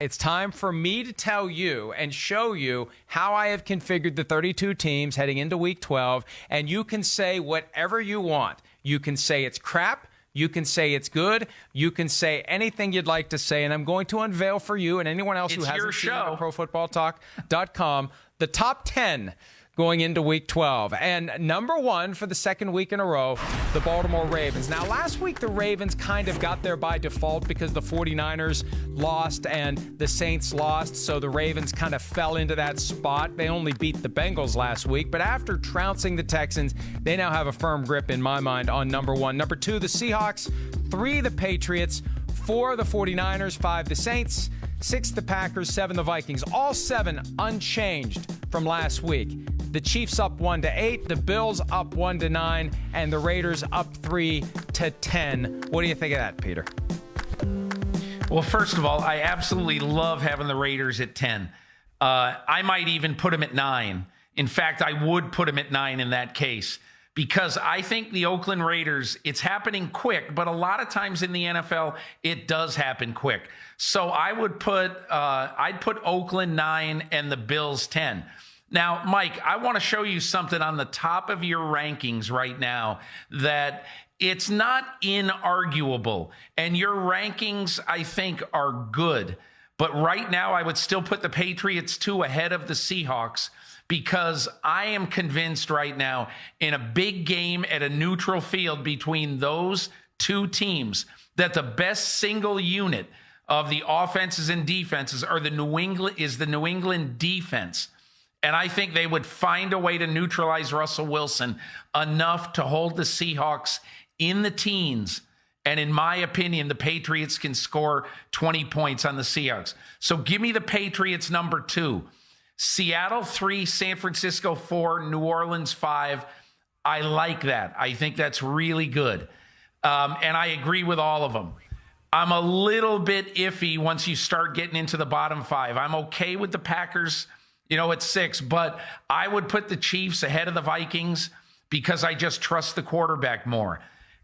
It's time for me to tell you and show you how I have configured the 32 teams heading into Week 12, and you can say whatever you want. You can say it's crap. You can say it's good. You can say anything you'd like to say, and I'm going to unveil for you and anyone else who hasn't seen it at ProFootballTalk.com the top 10 going into Week 12. And number one for the second week in a row, the Baltimore Ravens. Now, last week, the Ravens kind of got there by default because the 49ers lost and the Saints lost, so the Ravens kind of fell into that spot. They only beat the Bengals last week, but after trouncing the Texans, they now have a firm grip, in my mind, on number one. Number two, the Seahawks. 3, the Patriots. 4, the 49ers. 5, the Saints. 6, the Packers. 7, the Vikings. All 7 unchanged from last week. The Chiefs up 1-8, the Bills up 1-9, and the Raiders up 3-10. What do you think of that, Peter? Well, first of all, I absolutely love having the Raiders at 10. I might even put them at 9. In fact, I would put them at 9 in that case, because I think the Oakland Raiders, it's happening quick, but a lot of times in the NFL, it does happen quick. So I would put, I'd put Oakland 9 and the Bills 10. Now, Mike, I want to show you something on the top of your rankings right now that it's not inarguable. And your rankings, I think, are good. But right now, I would still put the Patriots 2 ahead of the Seahawks, because I am convinced right now, in a big game at a neutral field between those two teams, that the best single unit of the offenses and defenses are the New England defense. And I think they would find a way to neutralize Russell Wilson enough to hold the Seahawks in the teens. And in my opinion, the Patriots can score 20 points on the Seahawks. So give me the Patriots number 2. Seattle 3, San Francisco 4, New Orleans 5. I like that. I think that's really good. And I agree with all of them. I'm a little bit iffy once you start getting into the bottom 5. I'm okay with the Packers, at 6, but I would put the Chiefs ahead of the Vikings because I just trust the quarterback more.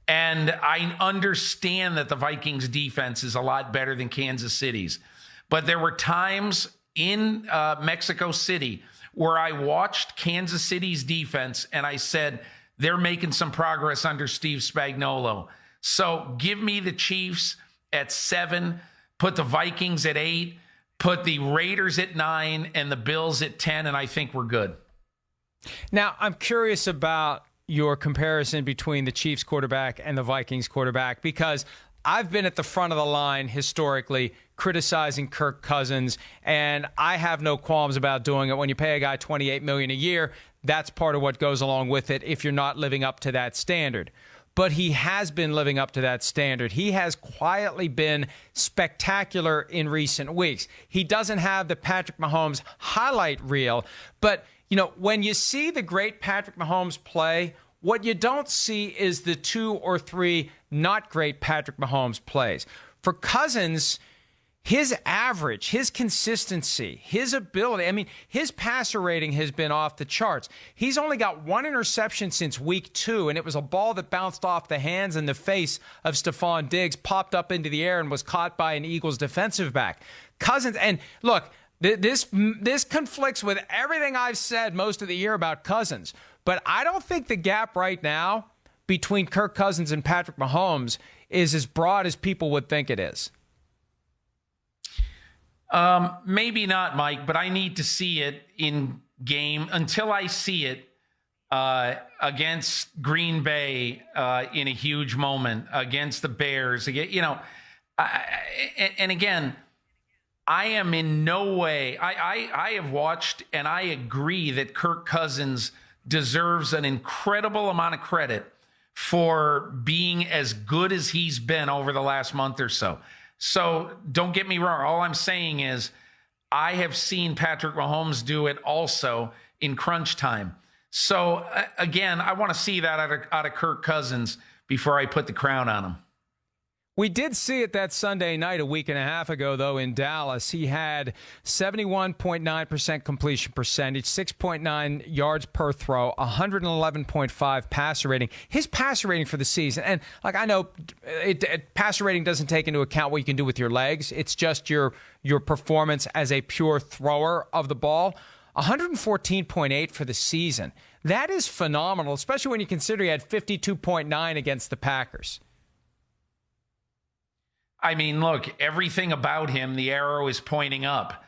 And I understand that the Vikings defense is a lot better than Kansas City's. But there were times in Mexico City where I watched Kansas City's defense and I said, they're making some progress under Steve Spagnuolo. So give me the Chiefs at 7, put the Vikings at 8, put the Raiders at 9 and the Bills at 10, and I think we're good. Now, I'm curious about your comparison between the Chiefs quarterback and the Vikings quarterback, because I've been at the front of the line historically criticizing Kirk Cousins, and I have no qualms about doing it. When you pay a guy $28 million a year, that's part of what goes along with it if you're not living up to that standard. But he has been living up to that standard. He has quietly been spectacular in recent weeks. He doesn't have the Patrick Mahomes highlight reel, but when you see the great Patrick Mahomes play, what you don't see is the 2 or 3 not great Patrick Mahomes plays. For Cousins, his average, his consistency, his ability, his passer rating has been off the charts. He's only got 1 interception since week 2, and it was a ball that bounced off the hands and the face of Stephon Diggs, popped up into the air, and was caught by an Eagles defensive back. Cousins, and look, this conflicts with everything I've said most of the year about Cousins, but I don't think the gap right now between Kirk Cousins and Patrick Mahomes is as broad as people would think it is. Maybe not, Mike, but I need to see it in game. Until I see it against Green Bay in a huge moment, against the Bears, and again, I am in no way, I have watched and I agree that Kirk Cousins deserves an incredible amount of credit for being as good as he's been over the last month or so. So don't get me wrong. All I'm saying is I have seen Patrick Mahomes do it also in crunch time. So again, I want to see that out of Kirk Cousins before I put the crown on him. We did see it that Sunday night a week and a half ago, though, in Dallas. He had 71.9% completion percentage, 6.9 yards per throw, 111.5 passer rating. His passer rating for the season, and like I know, passer rating doesn't take into account what you can do with your legs. It's just your performance as a pure thrower of the ball. 114.8 for the season. That is phenomenal, especially when you consider he had 52.9 against the Packers. I mean, look, everything about him, the arrow is pointing up.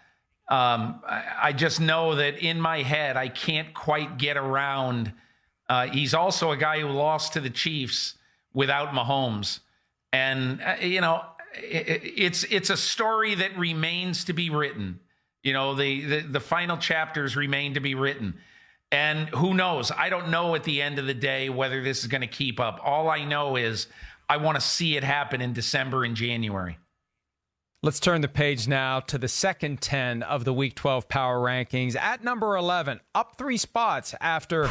I just know that in my head, I can't quite get around. He's also a guy who lost to the Chiefs without Mahomes. And, it's a story that remains to be written. The final chapters remain to be written. And who knows? I don't know at the end of the day whether this is going to keep up. All I know is I want to see it happen in December and January. Let's turn the page now to the second 10 of the Week 12 Power Rankings. At number 11, up 3 spots after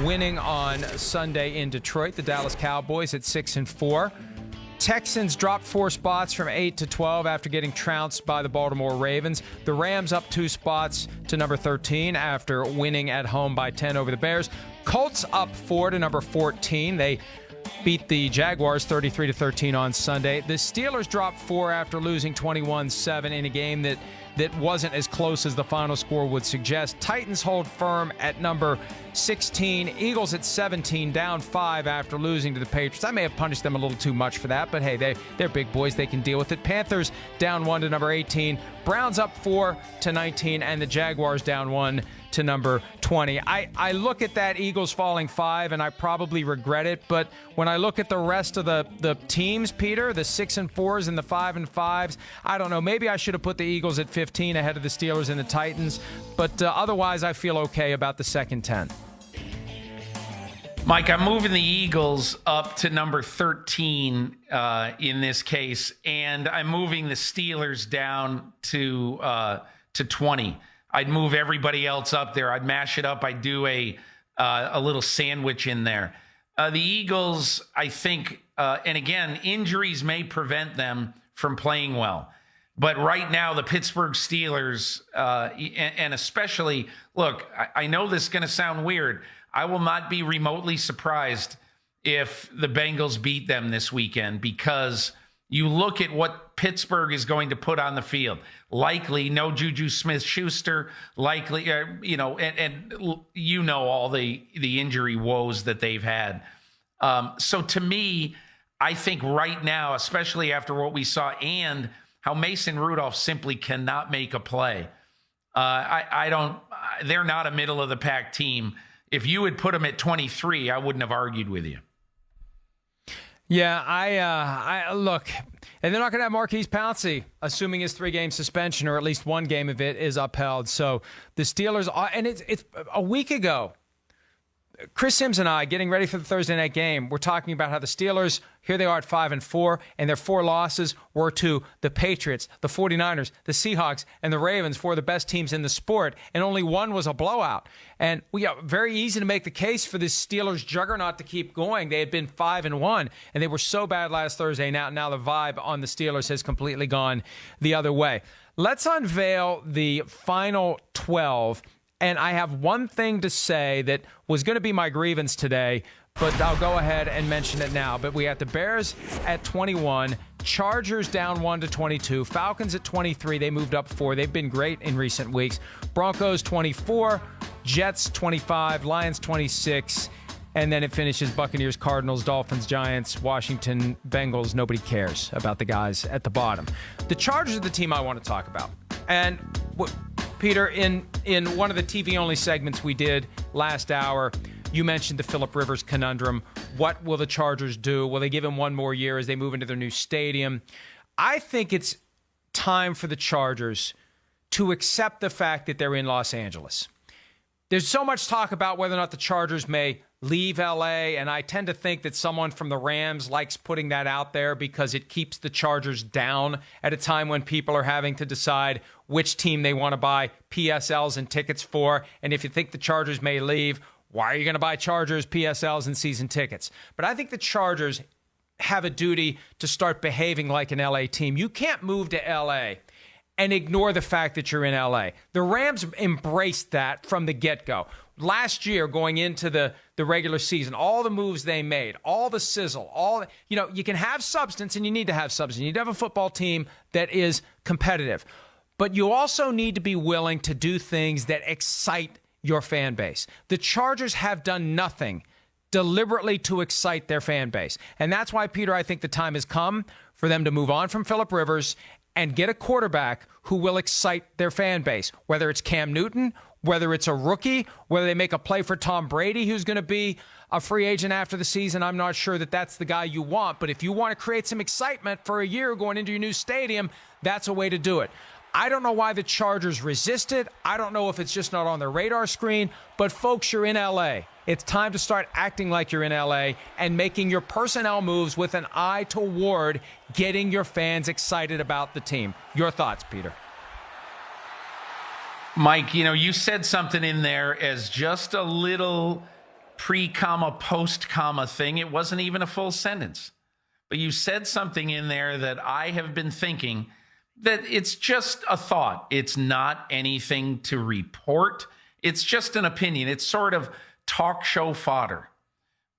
winning on Sunday in Detroit. The Dallas Cowboys at 6-4. Texans dropped 4 spots from 8 to 12 after getting trounced by the Baltimore Ravens. The Rams up 2 spots to number 13 after winning at home by 10 over the Bears. Colts up 4 to number 14. They beat the Jaguars 33-13 on Sunday. The Steelers dropped 4 after losing 21-7 in a game that wasn't as close as the final score would suggest. Titans hold firm at number 16. Eagles at 17, down 5 after losing to the Patriots. I may have punished them a little too much for that, but hey, they're big boys. They can deal with it. Panthers down 1 to number 18. Browns up 4 to 19, and the Jaguars down 1 to number 20. I look at that Eagles falling 5, and I probably regret it, but when I look at the rest of the teams, Peter, the 6-4s and the 5-5s, I don't know. Maybe I should have put the Eagles at 15 ahead of the Steelers and the Titans, but otherwise I feel okay about the second 10. Mike, I'm moving the Eagles up to number 13 in this case, and I'm moving the Steelers down to 20. I'd move everybody else up there. I'd mash it up. I'd do a little sandwich in there. The Eagles, I think, and again, injuries may prevent them from playing well. But right now, the Pittsburgh Steelers, and especially, look, I know this is going to sound weird. I will not be remotely surprised if the Bengals beat them this weekend, because you look at what Pittsburgh is going to put on the field. Likely no Juju Smith-Schuster, likely, and all the injury woes that they've had. So to me, I think right now, especially after what we saw and how Mason Rudolph simply cannot make a play, they're not a middle of the pack team. If you had put them at 23, I wouldn't have argued with you. Yeah, I look, and they're not going to have Marquise Pouncey, assuming his 3-game suspension or at least 1 game of it is upheld. So the Steelers, and it's a week ago, Chris Sims and I, getting ready for the Thursday night game, we're talking about how the Steelers, here they are at 5-4, and their 4 losses were to the Patriots, the 49ers, the Seahawks, and the Ravens, 4 of the best teams in the sport, and only 1 was a blowout. And very easy to make the case for this Steelers juggernaut to keep going. They had been 5-1, and they were so bad last Thursday. Now the vibe on the Steelers has completely gone the other way. Let's unveil the final 12. And I have one thing to say that was going to be my grievance today, but I'll go ahead and mention it now. But we have the Bears at 21, Chargers down 1 to 22, Falcons at 23. They moved up 4. They've been great in recent weeks. Broncos 24, Jets 25, Lions 26. And then it finishes Buccaneers, Cardinals, Dolphins, Giants, Washington, Bengals. Nobody cares about the guys at the bottom. The Chargers are the team I want to talk about. And Peter, in one of the TV-only segments we did last hour, you mentioned the Phillip Rivers conundrum. What will the Chargers do? Will they give him 1 more year as they move into their new stadium? I think it's time for the Chargers to accept the fact that they're in Los Angeles. There's so much talk about whether or not the Chargers may leave L.A., and I tend to think that someone from the Rams likes putting that out there because it keeps the Chargers down at a time when people are having to decide which team they want to buy PSLs and tickets for. And if you think the Chargers may leave, why are you going to buy Chargers PSLs and season tickets? But I think the Chargers have a duty to start behaving like an LA team. You can't move to LA and ignore the fact that you're in LA. The Rams embraced that from the get-go. Last year, going into the regular season, all the moves they made, all the sizzle, you can have substance, and you need to have substance. You need to have a football team that is competitive. But you also need to be willing to do things that excite your fan base. The Chargers have done nothing deliberately to excite their fan base. And that's why, Peter, I think the time has come for them to move on from Phillip Rivers and get a quarterback who will excite their fan base, whether it's Cam Newton, whether it's a rookie, whether they make a play for Tom Brady, who's going to be a free agent after the season. I'm not sure that that's the guy you want. But if you want to create some excitement for a year going into your new stadium, that's a way to do it. I don't know why the Chargers resist it. I don't know if it's just not on their radar screen. But, folks, you're in L.A. It's time to start acting like you're in L.A. and making your personnel moves with an eye toward getting your fans excited about the team. Your thoughts, Peter? Mike, you said something in there as just a little pre-comma, post-comma thing. It wasn't even a full sentence. But you said something in there that I have been thinking that it's just a thought. It's not anything to report. It's just an opinion. It's sort of talk show fodder.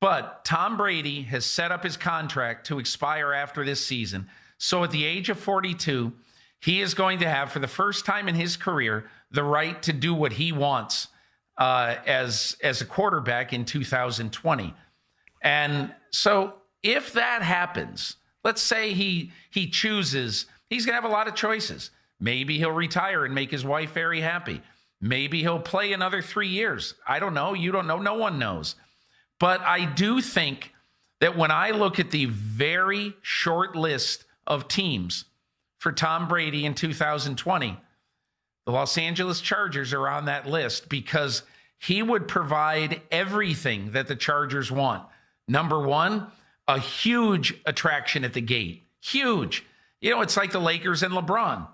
But Tom Brady has set up his contract to expire after this season. So at the age of 42, he is going to have, for the first time in his career, the right to do what he wants as a quarterback in 2020. And so if that happens, let's say he chooses, he's going to have a lot of choices. Maybe he'll retire and make his wife very happy. Maybe he'll play another 3 years. I don't know. You don't know. No one knows. But I do think that when I look at the very short list of teams for Tom Brady in 2020, the Los Angeles Chargers are on that list because he would provide everything that the Chargers want. Number one, a huge attraction at the gate. Huge. It's like the Lakers and LeBron.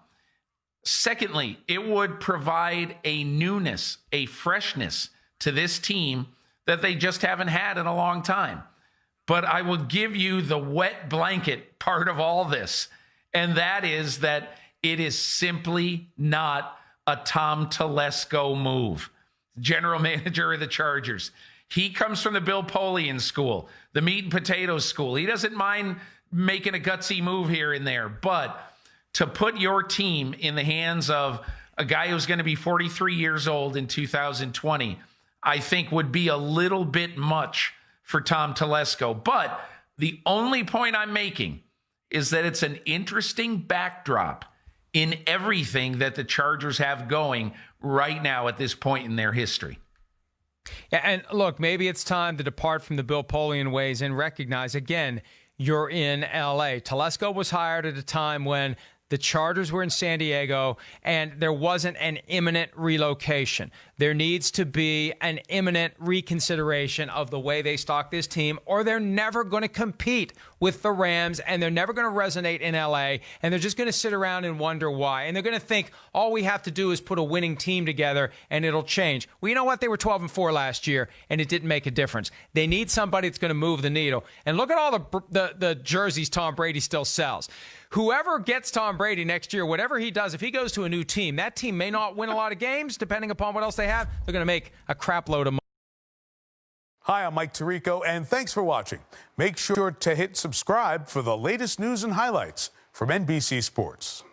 Secondly, it would provide a newness, a freshness to this team that they just haven't had in a long time. But I will give you the wet blanket part of all this, and that is that it is simply not a Tom Telesco move. General manager of the Chargers. He comes from the Bill Polian school, the meat and potatoes school. He doesn't mind making a gutsy move here and there, but to put your team in the hands of a guy who's going to be 43 years old in 2020, I think would be a little bit much for Tom Telesco. But the only point I'm making is that it's an interesting backdrop in everything that the Chargers have going right now at this point in their history. Yeah, and look, maybe it's time to depart from the Bill Polian ways and recognize, again, you're in L.A. Telesco was hired at a time when the Chargers were in San Diego, and there wasn't an imminent relocation. There needs to be an imminent reconsideration of the way they stock this team, or they're never going to compete with the Rams, and they're never going to resonate in L.A., and they're just going to sit around and wonder why. And they're going to think all we have to do is put a winning team together, and it'll change. Well, you know what? They were 12-4 last year, and it didn't make a difference. They need somebody that's going to move the needle. And look at all the jerseys Tom Brady still sells. Whoever gets Tom Brady next year, whatever he does, if he goes to a new team, that team may not win a lot of games, depending upon what else they have. They're going to make a crap load of money. Hi, I'm Mike Tirico, and thanks for watching. Make sure to hit subscribe for the latest news and highlights from NBC Sports.